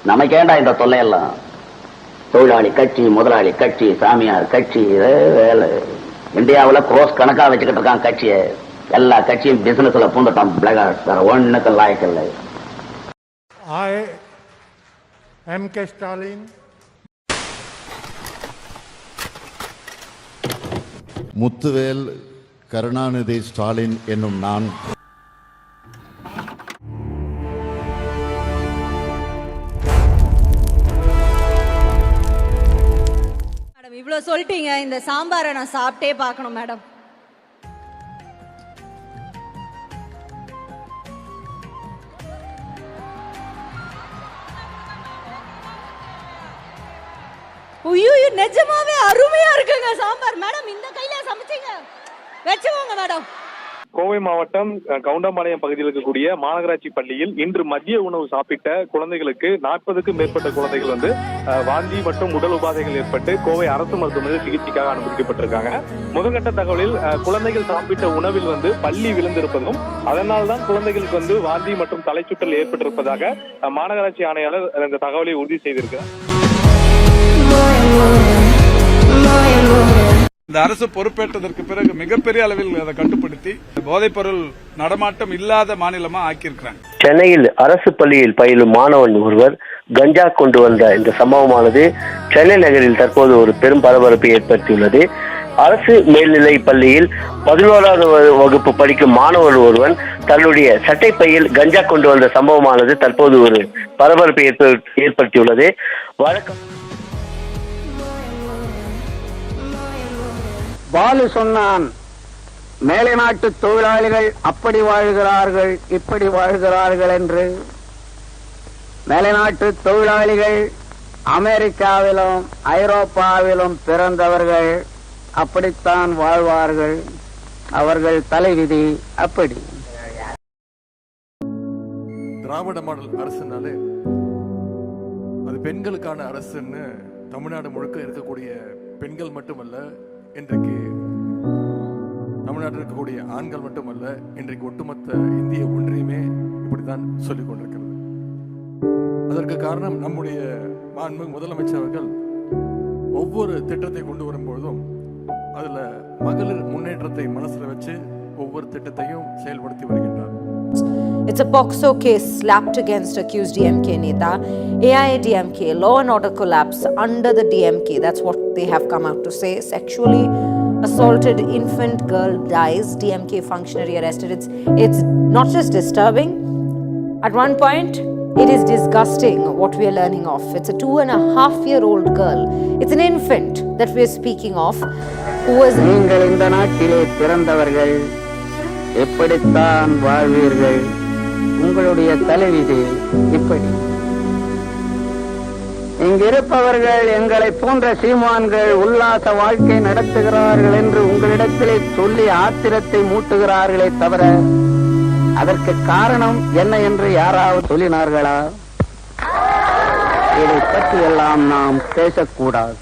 நமக்கேண்டா இந்த தொல்லையெல்லாம்? தொழிலாளி கட்சி, முதலாளி கட்சி, சாமியார் கட்சி, வேலை. இந்தியாவில் குரோஸ் கணக்கா வச்சுக்கிட்டு இருக்கான் கட்சியை. எல்லா கட்சியும் பிசினஸ்ல பூந்துட்டான். பிளகார்ட் வேற ஒண்ணுக்கு லாய்க்கு இல்லை. I, M.K. Stalin. Muthuvel Karunanidhi Stalin என்னும் நான் மேடம் இவ்வளவு சொல்லிட்டீங்க, இந்த சாம்பாரை நான் சாப்பிட்டே பார்க்கணும் மேடம். ஐயோ, நிஜமாவே அருமையா இருக்குங்க சாம்பார். மேடம் இந்த கையில சமைச்சீங்க, வெச்சுவோங்க மேடம். கோவை மாவட்டம் கவுண்டம்பாளையம் பகுதியில் இருக்கக்கூடிய மாநகராட்சி பள்ளியில் இன்று மதிய உணவு சாப்பிட்ட குழந்தைகளுக்கு 40க்கும் மேற்பட்ட குழந்தைகள் வாந்தி மற்றும் உடல் உபாதைகள் ஏற்பட்டு கோவை அரசு மருத்துவமனையில் சிகிச்சைக்காக அனுமதிக்கப்பட்டிருக்காங்க. முதற்கட்ட தகவலில் குழந்தைகள் சாப்பிட்ட உணவில் பள்ளி விழுந்திருப்பதும் அதனால்தான் குழந்தைகளுக்கு வாந்தி மற்றும் தலைச்சுற்றல் ஏற்பட்டிருப்பதாக மாநகராட்சி ஆணையாளர் இந்த தகவலை உறுதி செய்திருக்கிறார். இந்த அரசு பொறுப்பேற்றதற்கு பிறகு மிகப்பெரிய அளவில் அதை கட்டுப்படுத்தி போதைப் பொருள் நடமாட்டம் இல்லாத மாநிலமா ஆக்கியிருக்கிறாங்க. சென்னையில் அரசு பள்ளியில் பயிலும் மாணவன் ஒருவர் கஞ்சா கொண்டு வந்த இந்த சம்பவமானது சென்னை நகரில் தற்போது ஒரு பெரும் பரபரப்பை ஏற்படுத்தியுள்ளது. அரசு மேல்நிலை பள்ளியில் 11வது வகுப்பு படிக்கும் மாணவர் ஒருவன் தன்னுடைய சட்டைப்பையில் கஞ்சா கொண்டு வந்த சம்பவமானது தற்போது ஒரு பரபரப்பை ஏற்படுத்தியுள்ளது. வழக்கம் பாலு சொன்னான், மேலை நாட்டு தொழிலாளிகள் அப்படி வாழ்கிறார்கள், இப்படி வாழ்கிறார்கள் என்று. மேலை நாட்டு தொழிலாளிகள் அமெரிக்காவிலும் ஐரோப்பாவிலும் பிறந்தவர்கள், அப்படித்தான் வாழ்வார்கள். அவர்கள் தலைவிதி அப்படி. திராவிட மாடல் அரசுனாலே அது பெண்களுக்கான அரசுன்னு தமிழ்நாடு முழுக்க இருக்கக்கூடிய பெண்கள் மட்டுமல்ல, இன்றைக்கு தமிழ்நாட்டில் இருக்கக்கூடிய ஆண்கள் மட்டுமல்ல, இன்றைக்கு ஒட்டுமொத்த இந்திய ஒன்றியமே இப்படித்தான் சொல்லிக் கொண்டிருக்கிறது. அதற்கு காரணம் நம்முடைய மாண்புமிகு முதலமைச்சர் அவர்கள் ஒவ்வொரு திட்டத்தை கொண்டு வரும்பொழுதும் அதுல மகளிர் முன்னேற்றத்தை மனசுல வச்சு ஒவ்வொரு திட்டத்தையும் செயல்படுத்தி வருகின்றார். It's a POCSO case slapped against accused DMK Neta. AIADMK, law and order collapse under the DMK. That's what they have come out to say. Sexually assaulted infant girl dies. DMK functionary arrested. It's not just disturbing. At one point, it is disgusting what we are learning of. It's a 2.5-year-old girl. It's an infant that we are speaking of. Who was... நீங்கள் இந்த நாட்டிலே பிறந்தவர்கள் எப்படித்தான் வாழ்வீர்கள், உங்களுடைய தலைவிதி இப்படி. இங்கிருப்பவர்கள் எங்களை போன்ற சீமான்கள் உல்லாச வாழ்க்கை நடத்துகிறார்கள் என்று உங்களிடத்திலே சொல்லி ஆத்திரத்தை மூட்டுகிறார்களே தவிர அதற்கு காரணம் என்ன என்று யாராவது சொல்லினார்களா? இதை பற்றியெல்லாம் நாம் பேசக்கூடாது.